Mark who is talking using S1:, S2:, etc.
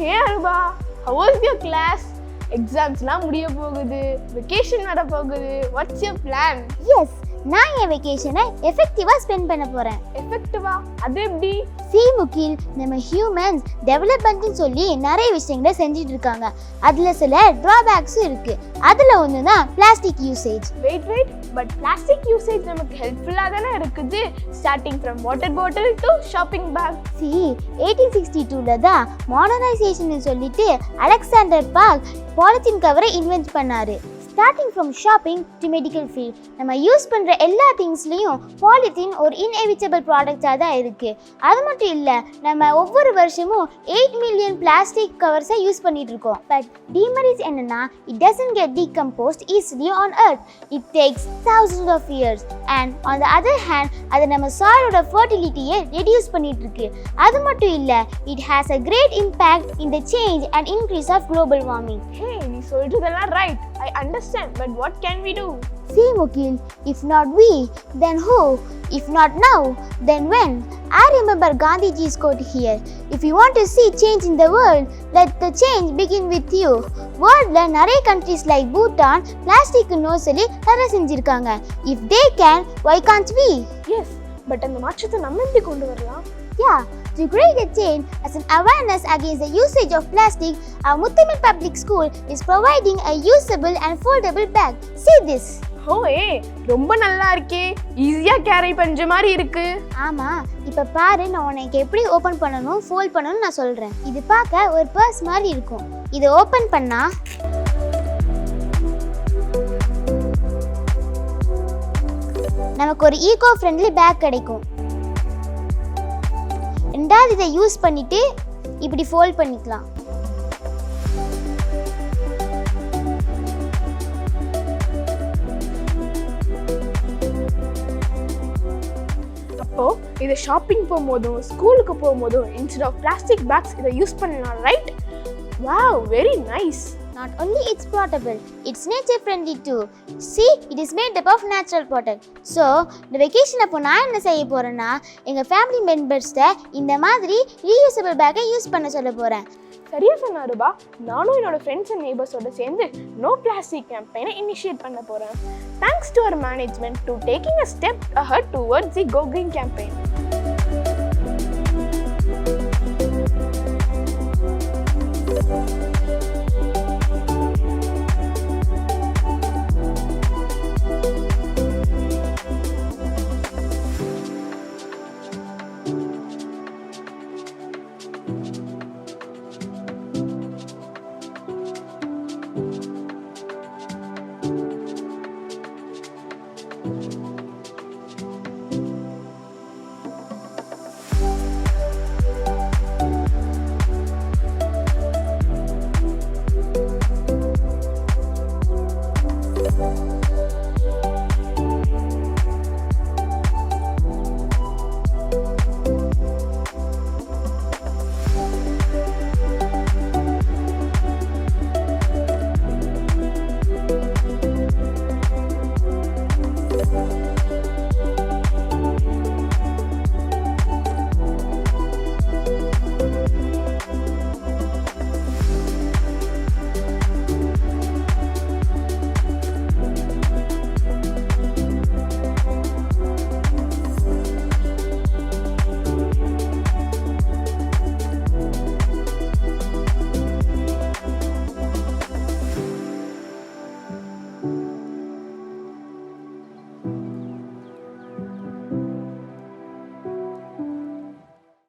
S1: Hey Aruba, how was your class? எக்ஸாம்ஸ்லாம் முடிய போகுது, vacation வர போகுது. What's your plan?
S2: எஸ், நான் என் வெக்கேஷனை எஃபெக்டிவாக ஸ்பெண்ட் பண்ண போகிறேன்.
S1: எஃபெக்டிவா? அது எப்படி?
S2: முகில், நம்ம ஹியூமன்ஸ் டெவலப்மெண்ட்னு சொல்லி நிறைய விஷயங்களை செஞ்சுட்டு இருக்காங்க. அதில் சில ட்ராபேக்ஸும் இருக்குது. அதில் ஒன்று தான் plastic usage.
S1: Wait, but plastic usage நமக்கு ஹெல்ப்ஃபுல்லாக தானே இருக்குது. Starting from water bottle to shopping bag.
S2: 1862 தான் மாடர்னைசேஷன் சொல்லிட்டு அலெக்சாண்டர் பார்க் பாலித்தீன் கவரை இன்வென்ட் பண்ணாரு. Starting from shopping to medical field, நம்ம யூஸ் பண்ணுற எல்லா திங்ஸ்லேயும் பாலித்தீன் ஒரு இன்எவிட்டபிள் ப்ராடக்டாக தான் இருக்குது. அது மட்டும் இல்லை, நம்ம ஒவ்வொரு வருஷமும் 8 மில்லியன் பிளாஸ்டிக் கவர்ஸை யூஸ் பண்ணிட்டு இருக்கோம். பட் டிமெரிட்ஸ் என்னன்னா, it doesn't get decomposed easily on earth. It takes thousands of years. And on the other hand, அது நம்ம சாயிலோட ஃபர்டிலிட்டியை ரெடியூஸ் பண்ணிட்டு இருக்கு. அது மட்டும் இல்லை, it has a great impact in the change and increase of global warming.
S1: Hey, நீ சொல்றதெல்லாம் right. I understand, but what can we do?
S2: See Mukil, if not we, then who? If not now, then when? I remember Gandhiji's quote here. If you want to see change in the world, let the change begin with you. Worldல நிறைய countries like Bhutan plastic no சொல்லி தடை செஞ்சிருக்காங்க. If they can, why can't we?
S1: Yes, but அந்த மாற்றத்தை நம்ம எப்படி கொண்டு வரலாம்?
S2: Yeah, to create a change as an awareness against the usage of plastic, our Muthamil public school is providing a usable and foldable bag. See this.
S1: ரொம்ப நல்லா இருக்கே, ஈஸியா கேரி பண்ற மாதிரி இருக்கு.
S2: ஆமா, இப்ப பாரு, நான் உனக்கு எப்படி ஓபன் பண்ணனும் ஃபோல்ட் பண்ணனும் நான் சொல்றேன். இது பார்க்க ஒரு பர்ஸ் மாதிரி இருக்கும். இதை ஓபன் பண்ணா நமக்கு ஒரு ஈகோ ஃப்ரெண்ட்லி பேக் கிடைக்கும். ரெண்டாவது இதை யூஸ் பண்ணிட்டு இப்படி ஃபோல்ட் பண்ணிக்கலாம்.
S1: அப்போ இதை ஷாப்பிங் போகும்போதும் ஸ்கூலுக்கு போகும்போதும் இன்ஸ்டெட் ஆஃப் பிளாஸ்டிக் பேக்ஸ் இதை யூஸ் பண்ணலாம், right? Wow, very nice.
S2: Not only it's portable, it's nature friendly too. See, it is made up of natural product. So, இந்த வெக்கேஷன் அப்போ நான் என்ன செய்ய போறேன்னா, எங்க ஃபேமிலி மெம்பர்ஸ்ட இந்த மாதிரி ரீயூசபிள் பேக்கை யூஸ் பண்ண சொல்ல போறேன்.
S1: சரியா சொன்னா ரூபா. நானும் என்னோட ஃப்ரெண்ட்ஸ் அண்ட் நெய்பர்ஸோட சேர்ந்து நோ பிளாஸ்டிக் கேம்பெயினை இனிஷியேட் பண்ண போறேன். Thanks to our management to taking a step ahead towards the go green campaign.